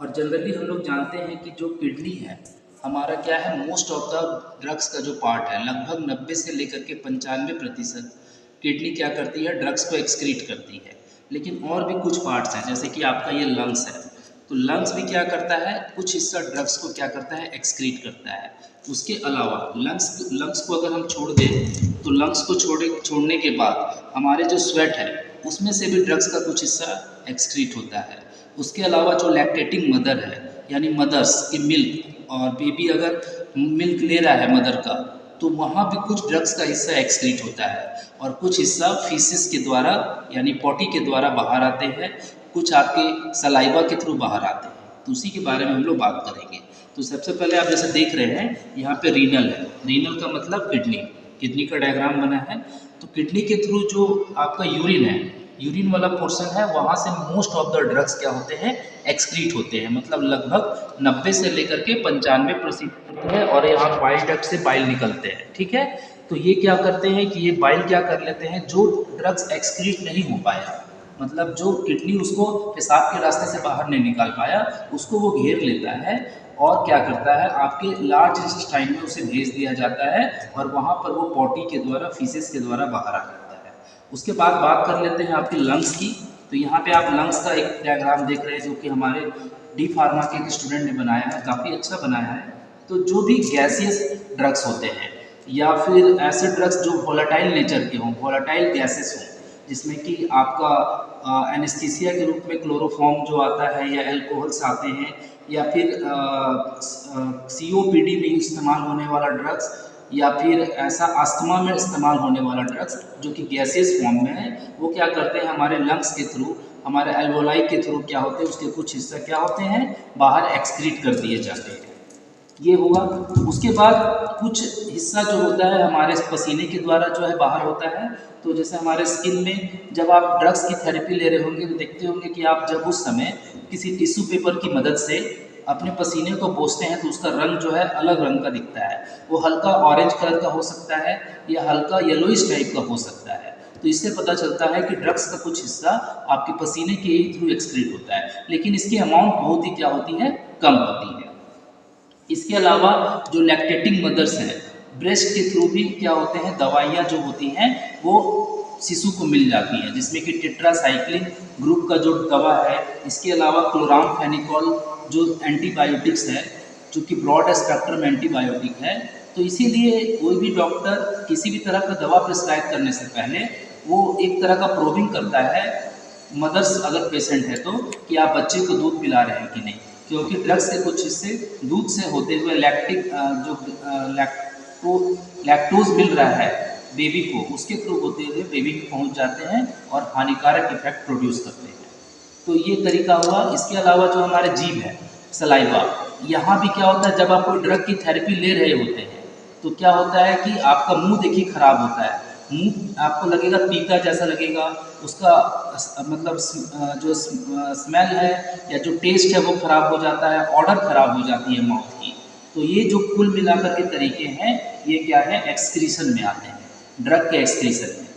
और जनरली हम लोग जानते हैं कि जो किडनी है हमारा क्या है, मोस्ट ऑफ द ड्रग्स का जो पार्ट है लगभग 90 से लेकर के 95% किडनी क्या करती है, ड्रग्स को एक्सक्रीट करती है। लेकिन और भी कुछ पार्ट्स हैं, जैसे कि आपका ये लंग्स है, तो लंग्स भी क्या करता है, कुछ हिस्सा ड्रग्स को क्या करता है, एक्सक्रीट करता है। उसके अलावा लंग्स को अगर हम छोड़ दें तो लंग्स को छोड़ने के बाद हमारे जो स्वेट है उसमें से भी ड्रग्स का कुछ हिस्सा एक्सक्रीट होता है। उसके अलावा जो लैक्टेटिंग मदर है, यानी मदर्स की मिल्क, और बेबी अगर मिल्क ले रहा है मदर का, तो वहाँ भी कुछ ड्रग्स का हिस्सा एक्सक्रीट होता है और कुछ हिस्सा फीसिस के द्वारा यानी पॉटी के द्वारा बाहर आते हैं, कुछ आपके सलाइवा के थ्रू बाहर आते हैं। तो उसी के बारे में हम लोग बात करेंगे। तो सबसे पहले आप जैसे देख रहे हैं यहाँ पे रीनल है, रीनल का मतलब किडनी, किडनी का डायग्राम बना है। तो किडनी के थ्रू जो आपका यूरिन है, यूरिन वाला पोर्शन है, वहाँ से मोस्ट ऑफ द ड्रग्स क्या होते हैं, एक्सक्रीट होते हैं। मतलब लगभग 90 से लेकर के 95% है, और यहाँ बाइल डक्ट से बाइल निकलते हैं। ठीक है, तो ये क्या करते हैं कि ये बाइल क्या कर लेते हैं, जो ड्रग्स एक्सक्रीट नहीं हो पाया, मतलब जो किडनी उसको पेशाब के रास्ते से बाहर नहीं निकाल पाया, उसको वो घेर लेता है और क्या करता है, आपके लार्ज इंटेस्टाइन में उसे भेज दिया जाता है और वहाँ पर वो पॉटी के द्वारा, फीसेस के द्वारा बाहर आ जाता है। उसके बाद बात कर लेते हैं आपके लंग्स की। तो यहाँ पे आप लंग्स का एक डायग्राम देख रहे हैं जो कि हमारे डी फार्मा के एक स्टूडेंट ने बनाया है, काफ़ी अच्छा बनाया है। तो जो भी गैसियस ड्रग्स होते हैं या फिर ऐसे ड्रग्स जो वोलेटाइल नेचर के हों, वोलेटाइल गैसेस हों, जिसमें कि आपका एनेस्थीसिया के रूप में क्लोरोफॉर्म जो आता है या एल्कोहल्स आते हैं, या फिर सीओपीडी में इस्तेमाल होने वाला ड्रग्स, या फिर ऐसा अस्थमा में इस्तेमाल होने वाला ड्रग्स जो कि गैसियस फॉर्म में है, वो क्या करते हैं, हमारे लंग्स के थ्रू, हमारे एल्वोलाई के थ्रू क्या होते हैं, उसके कुछ हिस्सा क्या होते हैं, बाहर एक्सक्रीट कर दिए जाते हैं। ये होगा। उसके बाद कुछ हिस्सा जो होता है हमारे पसीने के द्वारा जो है बाहर होता है। तो जैसे हमारे स्किन में जब आप ड्रग्स की थेरेपी ले रहे होंगे तो देखते होंगे कि आप जब उस समय किसी टिश्यू पेपर की मदद से अपने पसीने को पोंछते हैं तो उसका रंग जो है अलग रंग का दिखता है। वो हल्का ऑरेंज कलर का हो सकता है या हल्का येलोइश टाइप का हो सकता है। तो इससे पता चलता है कि ड्रग्स का कुछ हिस्सा आपके पसीने के ही थ्रू एक्सक्रीट होता है, लेकिन इसकी अमाउंट बहुत ही क्या होती है, कम होती है। इसके अलावा जो लैक्टेटिंग मदर्स हैं, ब्रेस्ट के थ्रू भी क्या होते हैं, दवाइयाँ जो होती हैं वो शिशु को मिल जाती हैं, जिसमें कि टेट्रासाइक्लिन ग्रुप का जो दवा है, इसके अलावा क्लोरामफेनिकोल जो एंटीबायोटिक्स है, जो कि ब्रॉड स्पेक्ट्रम एंटीबायोटिक है। तो इसीलिए कोई भी डॉक्टर किसी भी तरह का दवा प्रिस्क्राइब करने से पहले वो एक तरह का प्रोबिंग करता है, मदर्स अगर पेशेंट है तो, कि आप बच्चे को दूध पिला रहे हैं कि नहीं, क्योंकि ड्रग्स के कुछ हिस्से दूध से होते हुए लैक्टोज मिल रहा है बेबी को, उसके थ्रू होते हुए बेबी को पहुंच जाते हैं और हानिकारक इफेक्ट प्रोड्यूस करते हैं। तो ये तरीका हुआ। इसके अलावा जो हमारे जीभ है, सलाइवा, यहाँ भी क्या होता है, जब आप कोई ड्रग की थेरेपी ले रहे होते हैं तो क्या होता है कि आपका मुंह देखिए खराब होता है, मुंह आपको लगेगा तीता जैसा लगेगा, उसका मतलब जो स्मेल है या जो टेस्ट है वो खराब हो जाता है, ऑर्डर खराब हो जाती है माउथ की। तो ये जो कुल मिलाकर के तरीके हैं, ये क्या है, एक्सक्रीशन में आते हैं, ड्रग के एक्सक्रीशन में।